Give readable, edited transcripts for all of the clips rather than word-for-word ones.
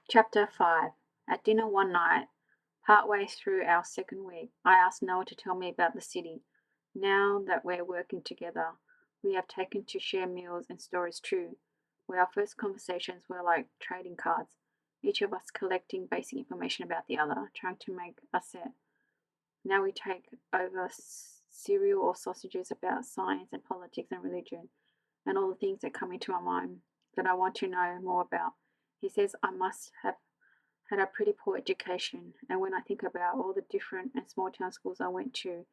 Chapter 5. At dinner one night, partway through our second week, I asked Noah to tell me about the city. Now that we're working together, we have taken to share meals and stories too, where our first conversations were like trading cards, each of us collecting basic information about the other, trying to make a set. Now we take over cereal or sausages about science and politics and religion and all the things that come into our mind that I want to know more about. He says I must have had a pretty poor education, and when I think about all the different and small town schools I went to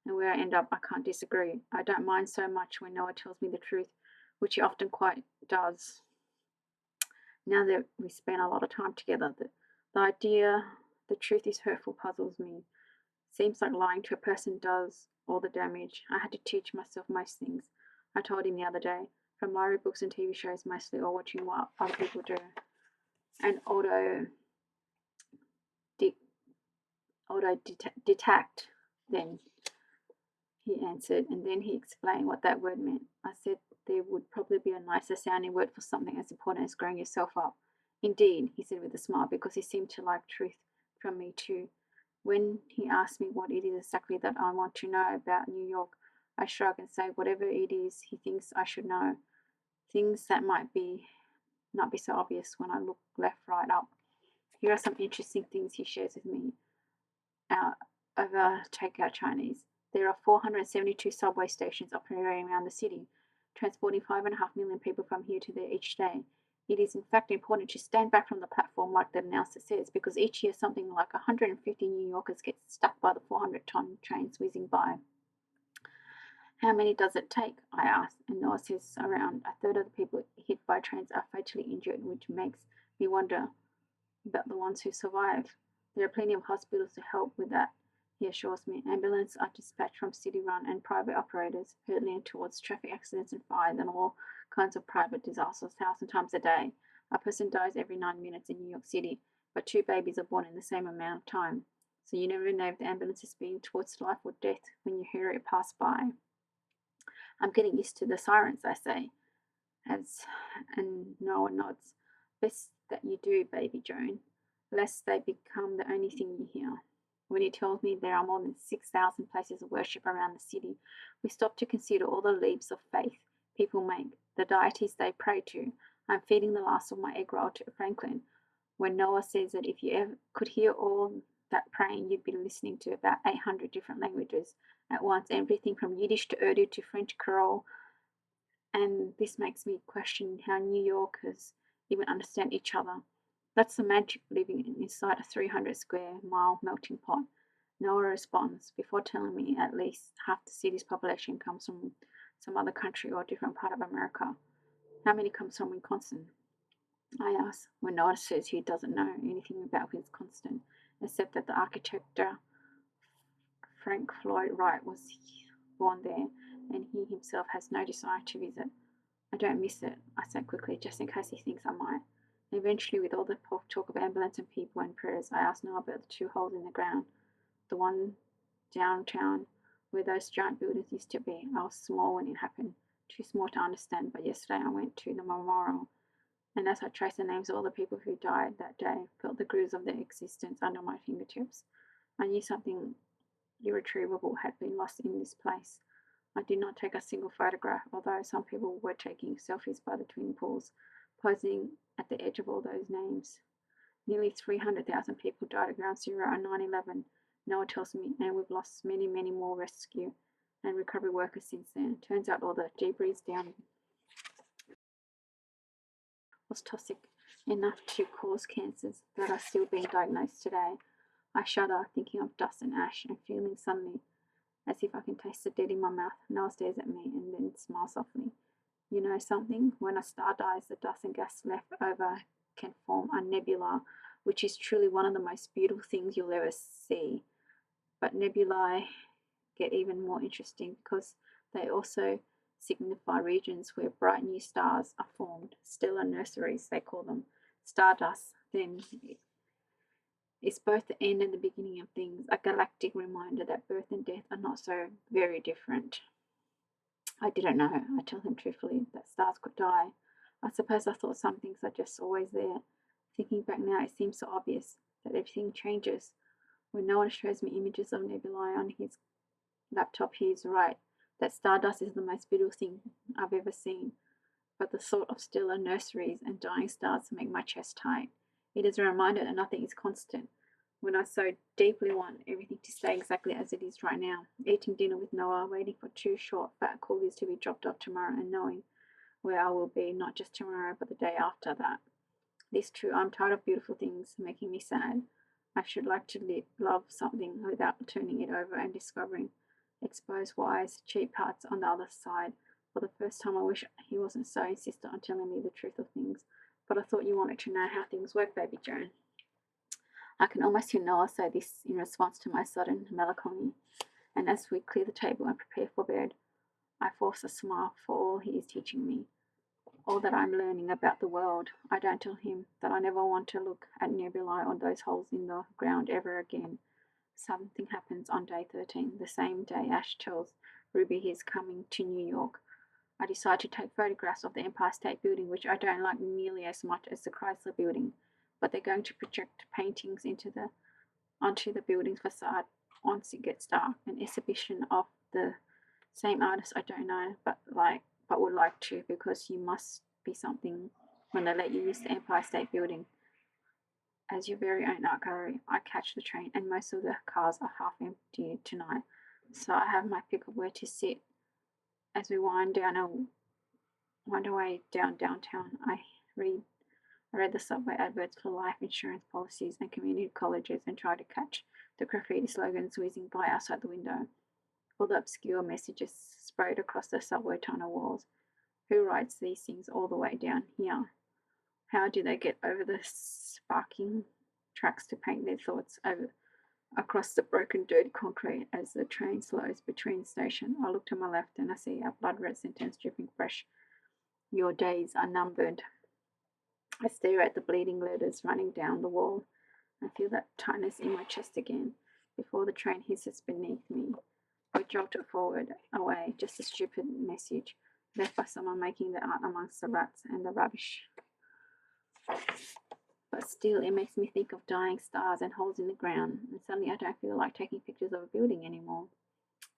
and where I end up, I can't disagree. I don't mind so much when Noah tells me the truth, which he often quite does. Now that we spend a lot of time together, the idea the truth is hurtful puzzles me. Seems like lying to a person does all the damage. I had to teach myself most things. I told him the other day, from library books and TV shows mostly, or watching what other people do. And autodidact, then he answered, and then he explained what that word meant. I said there would probably be a nicer sounding word for something as important as growing yourself up. Indeed, he said with a smile, because he seemed to like truth from me too. When he asked me what it is exactly that I want to know about New York, I shrug and say whatever it is he thinks I should know. Things that might be not be so obvious when I look left, right, up. Here are some interesting things he shares with me out over takeout Chinese. There are 472 subway stations operating around the city, transporting 5.5 million people from here to there each day. It is in fact important to stand back from the platform like the announcer says, because each year something like 150 New Yorkers get stuck by the 400-ton trains whizzing by. How many does it take? I asked, and Noah says around a third of the people hit by trains are fatally injured, which makes me wonder about the ones who survive. There are plenty of hospitals to help with that, he assures me. Ambulances are dispatched from city-run and private operators, hurtling towards traffic accidents and fires and all kinds of private disasters 1,000 times a day. A person dies every 9 minutes in New York City, but 2 babies are born in the same amount of time. So you never know if the ambulance is speeding towards life or death when you hear it pass by. I'm getting used to the sirens, I say, and Noah nods. Best that you do, baby Joan, lest they become the only thing you hear. When he tells me there are more than 6,000 places of worship around the city, we stop to consider all the leaps of faith people make, the deities they pray to. I'm feeding the last of my egg roll to Franklin when Noah says that if you ever could hear all that praying, you'd be listening to about 800 different languages at once, everything from Yiddish to Urdu to French Creole, and this makes me question how New Yorkers even understand each other. That's the magic of living inside a 300 square mile melting pot. Noah responds before telling me at least half the city's population comes from some other country or different part of America. How many comes from Wisconsin? I ask, when Noah says he doesn't know anything about Wisconsin, except that the architect Frank Lloyd Wright was born there, and he himself has no desire to visit. I don't miss it, I say quickly, just in case he thinks I might. Eventually, with all the talk of ambulance and people and prayers, I ask Noah about the 2 holes in the ground, the one downtown where those giant buildings used to be. I was small when it happened, too small to understand, but yesterday I went to the memorial, and as I traced the names of all the people who died that day, felt the grooves of their existence under my fingertips, I knew something irretrievable had been lost in this place. I did not take a single photograph, although some people were taking selfies by the twin pools, posing at the edge of all those names. Nearly 300,000 people died at Ground Zero on 9/11, Noah tells me, and we've lost many, many more rescue and recovery workers since then. Turns out all the debris down was toxic enough to cause cancers that are still being diagnosed today. I shudder, thinking of dust and ash, and feeling suddenly as if I can taste the dead in my mouth. Noah stares at me and then smiles softly. You know something? When a star dies, the dust and gas left over can form a nebula, which is truly one of the most beautiful things you'll ever see. But nebulae get even more interesting because they also signify regions where bright new stars are formed. Stellar nurseries, they call them. Stardust, then, is both the end and the beginning of things, a galactic reminder that birth and death are not so very different. I didn't know, I tell him truthfully, that stars could die. I suppose I thought some things are just always there, Thinking back now, it seems so obvious that everything changes. When no one shows me images of nebulae on his laptop, he is right. That stardust is the most beautiful thing I've ever seen. But the thought of stellar nurseries and dying stars make my chest tight. It is a reminder that nothing is constant. When I so deeply want everything to stay exactly as it is right now, eating dinner with Noah, waiting for 2 short, fat coolies to be dropped off tomorrow, and knowing where I will be not just tomorrow but the day after that. It is true, I'm tired of beautiful things making me sad. I should like to love something without turning it over and discovering exposed wires, cheap parts on the other side. For the first time, I wish he wasn't so insistent on telling me the truth of things. But I thought you wanted to know how things work, baby Joan. I can almost hear Noah say this in response to my sudden melancholy. And as we clear the table and prepare for bed, I force a smile for all he is teaching me, all that I'm learning about the world. I don't tell him that I never want to look at nebulae or those holes in the ground ever again. Something happens on day 13, the same day Ash tells Ruby he is coming to New York. I decide to take photographs of the Empire State Building, which I don't like nearly as much as the Chrysler Building, but they're going to project paintings onto the building's facade once it gets dark. An exhibition of the same artist I don't know, but would like to, because you must be something when they let you use the Empire State Building as your very own art gallery. I catch the train, and most of the cars are half empty tonight, so I have my pick of where to sit. As we wind away down downtown, I read the subway adverts for life insurance policies and community colleges and try to catch the graffiti slogans whizzing by outside the window. All the obscure messages sprayed across the subway tunnel walls. Who writes these things all the way down here? How do they get over the sparking tracks to paint their thoughts across the broken, dirty concrete as the train slows between stations? I look to my left and I see a blood-red sentence dripping fresh. Your days are numbered. I stare at the bleeding letters running down the wall. I feel that tightness in my chest again before the train hisses beneath me. I jolt it forward, away, just a stupid message left by someone making the art amongst the rats and the rubbish. But still, it makes me think of dying stars and holes in the ground, and suddenly I don't feel like taking pictures of a building anymore.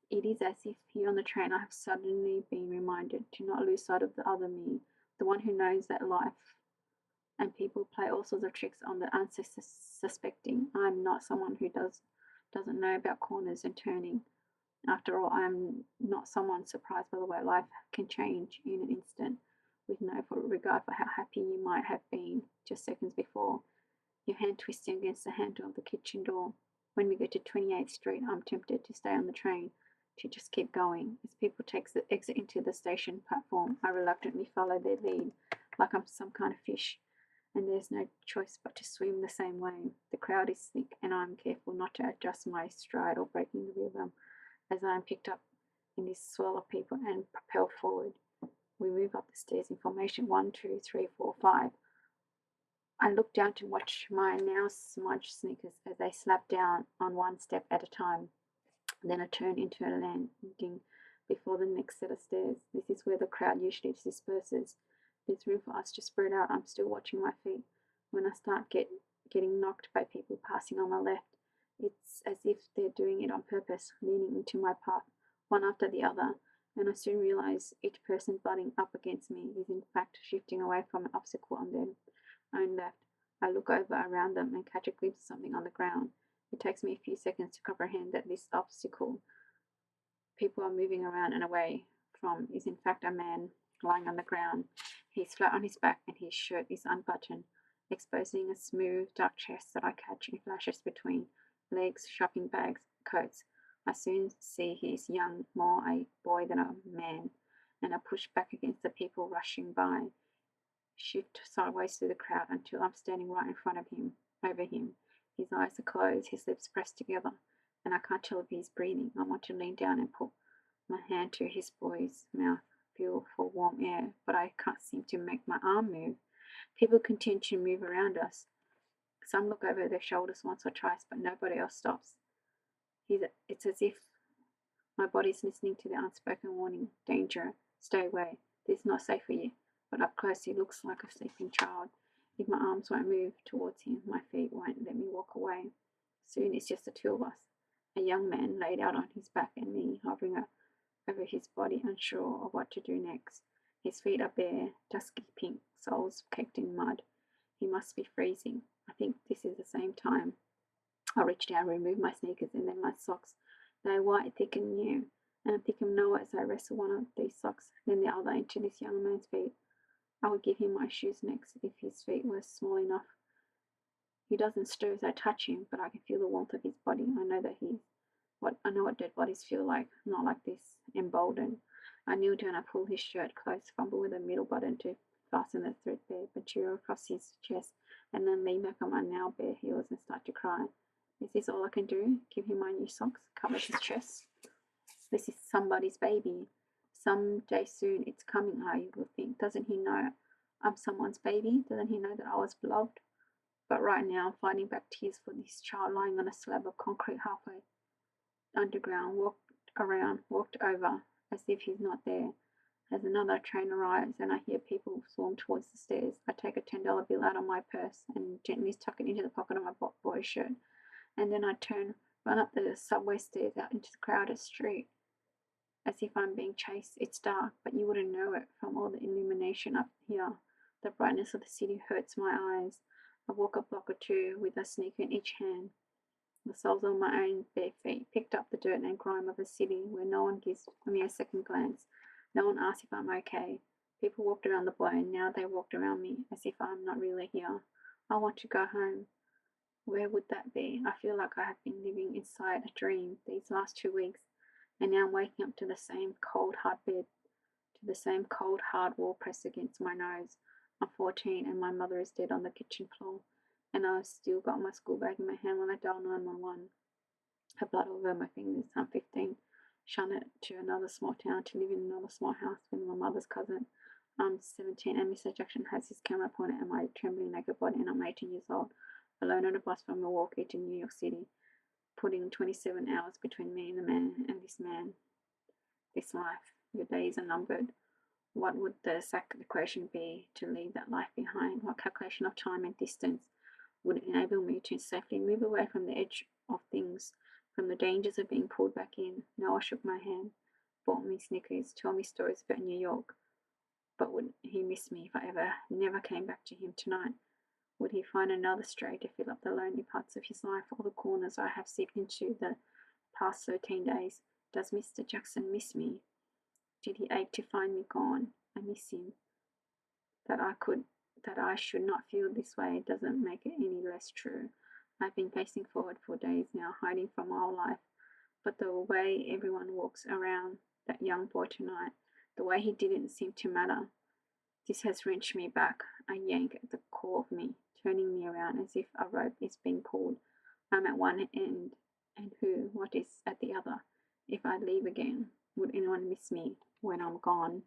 It is as if here on the train I have suddenly been reminded to not lose sight of the other me, the one who knows that life and people play all sorts of tricks on the unsuspecting. I'm not someone who doesn't know about corners and turning. After all, I am not someone surprised by the way life can change in an instant, with no regard for how happy you might have been just seconds before, your hand twisting against the handle of the kitchen door. When we get to 28th Street, I'm tempted to stay on the train, to just keep going. As people take the exit into the station platform, I reluctantly follow their lead, like I'm some kind of fish, and there's no choice but to swim the same way. The crowd is thick, and I'm careful not to adjust my stride or breaking the rhythm as I am picked up in this swirl of people and propelled forward. We move up the stairs in formation 1, 2, 3, 4, 5. I look down to watch my now smudged sneakers as they slap down on one step at a time. Then I turn into a landing before the next set of stairs. This is where the crowd usually disperses. There's room for us to spread out. I'm still watching my feet. When I start getting knocked by people passing on my left, it's as if they're doing it on purpose, leaning into my path, one after the other, and I soon realize each person butting up against me is in fact shifting away from an obstacle on their own left. I look over around them and catch a glimpse of something on the ground. It takes me a few seconds to comprehend that this obstacle people are moving around and away from is in fact a man lying on the ground. He's flat on his back and his shirt is unbuttoned, exposing a smooth, dark chest that I catch in flashes between legs, shopping bags, coats. I soon see he's young, more a boy than a man, and I push back against the people rushing by, shift sideways through the crowd until I'm standing right in front of him, over him. His eyes are closed, his lips pressed together, and I can't tell if he's breathing. I want to lean down and put my hand to his boy's mouth, feel for warm air, but I can't seem to make my arm move. People continue to move around us. Some look over their shoulders once or twice, but nobody else stops. It's as if my body's listening to the unspoken warning. Danger, stay away, this is not safe for you. But up close he looks like a sleeping child. If my arms won't move towards him, my feet won't let me walk away. Soon it's just the two of us. A young man laid out on his back and me hovering over his body, unsure of what to do next. His feet are bare, dusky pink, soles caked in mud. He must be freezing. I think this is the same time. I reach down, remove my sneakers and then my socks. They are white, thick and new, and I think of Noah as I wrestle one of these socks, then the other into this young man's feet. I would give him my shoes next if his feet were small enough. He doesn't stir as I touch him, but I can feel the warmth of his body. I know what dead bodies feel like, not like this, emboldened. I kneel down, I pull his shirt close, fumble with a middle button to fasten the threadbare material across his chest, and then lean back on my now bare heels and start to cry. Is this all I can do? Give him my new socks, cover his chest? This is somebody's baby. Some day soon it's coming, I will think. Doesn't he know I'm someone's baby? Doesn't he know that I was beloved? But right now I'm fighting back tears for this child lying on a slab of concrete halfway underground, walked over as if he's not there. As another train arrives and I hear people swarm towards the stairs, I take a $10 bill out of my purse and gently tuck it into the pocket of my boy's shirt. And then I run up the subway stairs out into the crowded street as if I'm being chased. It's dark, but you wouldn't know it from all the illumination up here. The brightness of the city hurts my eyes. I walk a block or two with a sneaker in each hand, the soles of my own bare feet, picked up the dirt and grime of a city where no one gives me a second glance. No one asks if I'm okay. People walked around the boy and now they walked around me as if I'm not really here. I want to go home. Where would that be? I feel like I have been living inside a dream these last 2 weeks, and now I'm waking up to the same cold, hard bed, to the same cold, hard wall pressed against my nose. I'm 14 and my mother is dead on the kitchen floor, and I've still got my school bag in my hand when I dial 911. Her blood all over my fingers. I'm 15, shunned to another small town to live in another small house with my mother's cousin. I'm 17 and Mr. Jackson has his camera pointed at my trembling naked body, and I'm 18 years old, alone on a bus from Milwaukee to New York City, putting 27 hours between me and this life. Your days are numbered. What would the exact equation be to leave that life behind? What calculation of time and distance would enable me to safely move away from the edge of things, from the dangers of being pulled back in? Noah shook my hand, bought me Snickers, told me stories about New York. But would he miss me if I never came back to him tonight? Would he find another stray to fill up the lonely parts of his life, or the corners I have seeped into the past 13 days? Does Mr. Jackson miss me? Did he ache to find me gone? I miss him. That I should not feel this way doesn't make it any less true. I've been pacing forward for days now, hiding from my whole life. But the way everyone walks around that young boy tonight, the way he didn't seem to matter, this has wrenched me back. A yank at the core of me, turning me around as if a rope is being pulled. I'm at one end, and what is at the other? If I leave again, would anyone miss me when I'm gone?